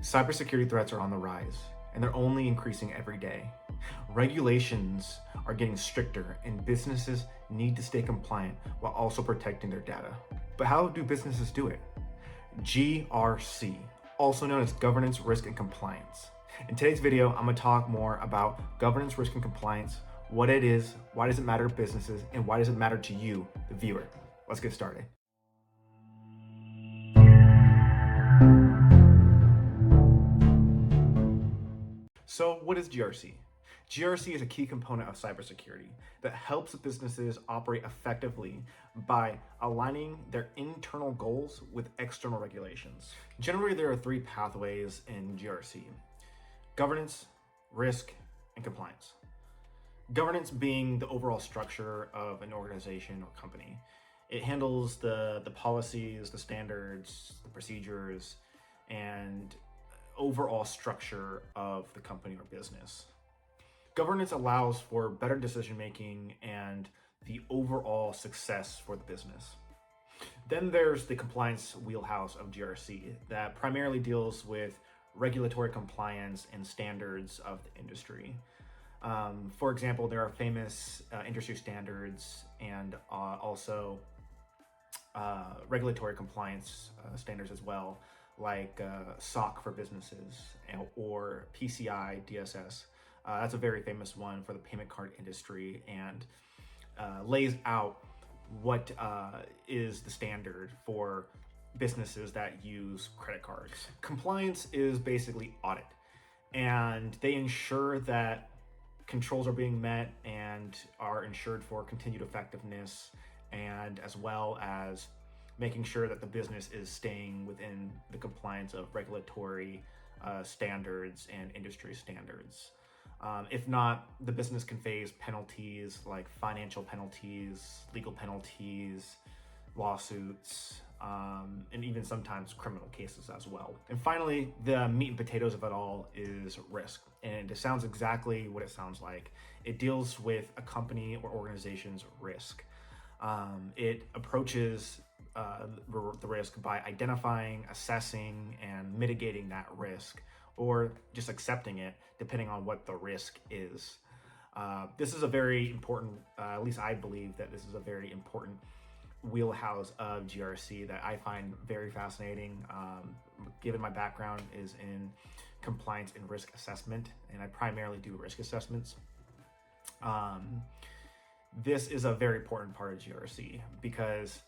Cybersecurity threats are on the rise, and they're only increasing every day. Regulations are getting stricter, and businesses need to stay compliant while also protecting their data. But how do businesses do it? GRC, also known as Governance, Risk, and Compliance. In today's video, I'm going to talk more about governance, risk, and compliance, what it is, why does it matter to businesses, and why does it matter to you, the viewer. Let's get started. So what is GRC? GRC is a key component of cybersecurity that helps businesses operate effectively by aligning their internal goals with external regulations. Generally, there are three pathways in GRC: governance, risk, and compliance. Governance being the overall structure of an organization or company. It handles the policies, the standards, the procedures, and overall structure of the company or business. Governance allows for better decision making and the overall success for the business. Then there's the compliance wheelhouse of GRC that primarily deals with regulatory compliance and standards of the industry. For example, there are famous industry standards and also regulatory compliance standards as well, like SOC for businesses or PCI DSS. That's a very famous one for the payment card industry and lays out what is the standard for businesses that use credit cards. Compliance is basically audit, and they ensure that controls are being met and are ensured for continued effectiveness, and as well as making sure that the business is staying within the compliance of regulatory standards and industry standards. If not, the business can face penalties like financial penalties, legal penalties, lawsuits, and even sometimes criminal cases as well. And finally, the meat and potatoes of it all is risk. And it sounds exactly what it sounds like. It deals with a company or organization's risk. It approaches the risk by identifying, assessing, and mitigating that risk, or just accepting it depending on what the risk is. This is a very important, at least I believe that this is a very important wheelhouse of GRC that I find very fascinating. Given my background is in compliance and risk assessment, and I primarily do risk assessments. This is a very important part of GRC because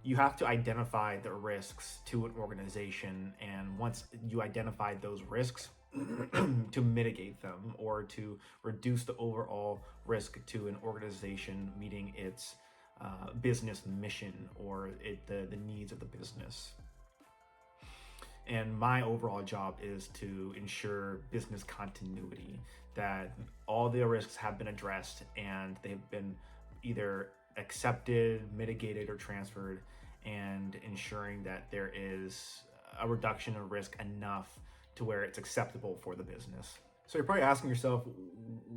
you have to identify the risks to an organization, and once you identify those risks, to mitigate them or to reduce the overall risk to an organization meeting its business mission or the needs of the business. And my overall job is to ensure business continuity, that all the risks have been addressed and they've been either accepted, mitigated, or transferred, and ensuring that there is a reduction of risk enough to where it's acceptable for the business. So you're probably asking yourself,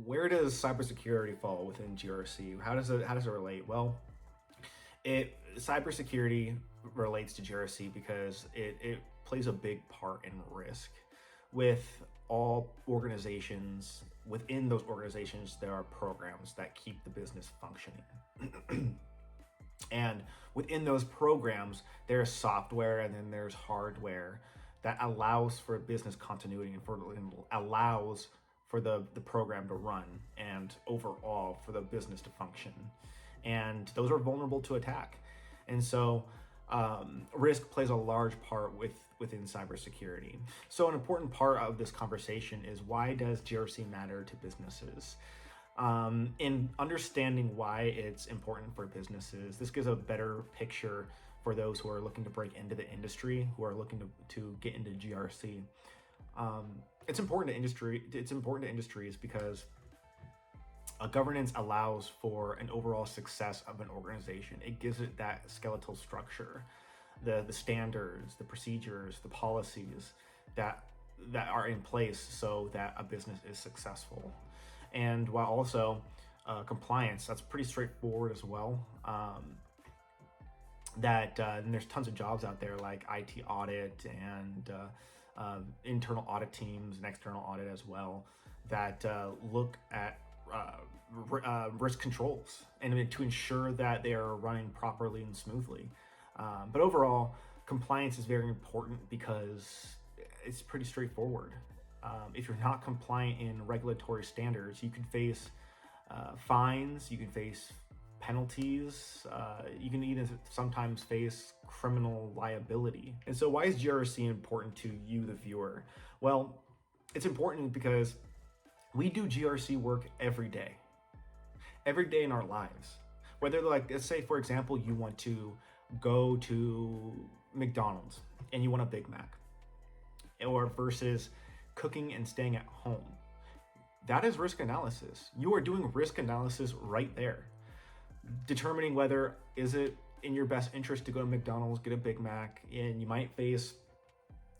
where does cybersecurity fall within GRC? How does it relate? Well, cybersecurity relates to GRC because it plays a big part in risk. With all organizations, within those organizations, there are programs that keep the business functioning. And within those programs, there's software and then there's hardware that allows for business continuity and allows for the program to run and overall for the business to function. And those are vulnerable to attack. And so risk plays a large part within cybersecurity. So an important part of this conversation is, why does GRC matter to businesses? In understanding why it's important for businesses, this gives a better picture for those who are looking to break into the industry, who are looking to get into GRC. It's important to industries because governance allows for an overall success of an organization. It gives it that skeletal structure, the standards, the procedures, the policies that are in place so that a business is successful. And while also compliance, that's pretty straightforward as well. And there's tons of jobs out there like IT audit and internal audit teams and external audit as well that look at risk controls and to ensure that they are running properly and smoothly. But overall, compliance is very important because it's pretty straightforward. If you're not compliant in regulatory standards, you can face fines, you can face penalties, you can even sometimes face criminal liability. And so why is GRC important to you, the viewer? Well, it's important because we do GRC work every day in our lives. Whether, like, let's say, for example, you want to go to McDonald's and you want a Big Mac, or versus cooking and staying at home. That is risk analysis. You are doing risk analysis right there, determining whether is it in your best interest to go to McDonald's, get a Big Mac, and you might face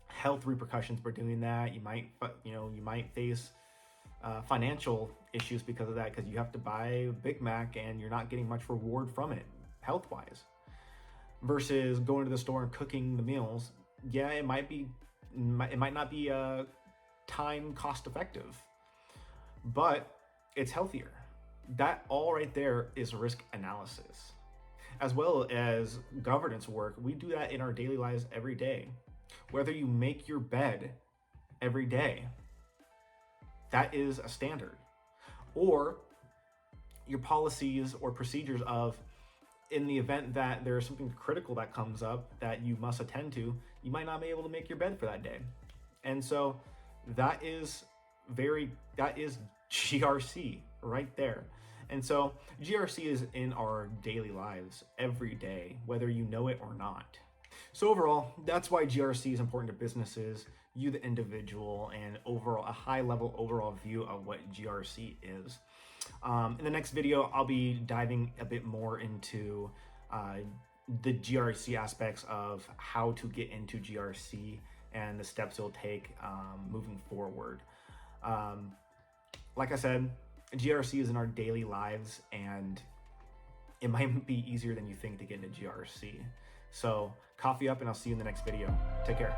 health repercussions for doing that. You might face financial issues because of that, because you have to buy a Big Mac and you're not getting much reward from it health-wise. Versus going to the store and cooking the meals, yeah, it might not be time cost effective, but it's healthier. That all right there is risk analysis. As well as governance work, we do that in our daily lives every day. Whether you make your bed every day, that is a standard. Or your policies or procedures of, in the event that there's something critical that comes up that you must attend to, you might not be able to make your bed for that day. And so that is GRC right there. And so GRC is in our daily lives every day, whether you know it or not. So overall, that's why GRC is important to businesses, you the individual, and overall a high level overall view of what GRC is. In the next video, I'll be diving a bit more into the GRC aspects of how to get into GRC and the steps you'll take moving forward. Like I said, GRC is in our daily lives, and it might be easier than you think to get into GRC. So coffee up, and I'll see you in the next video. Take care.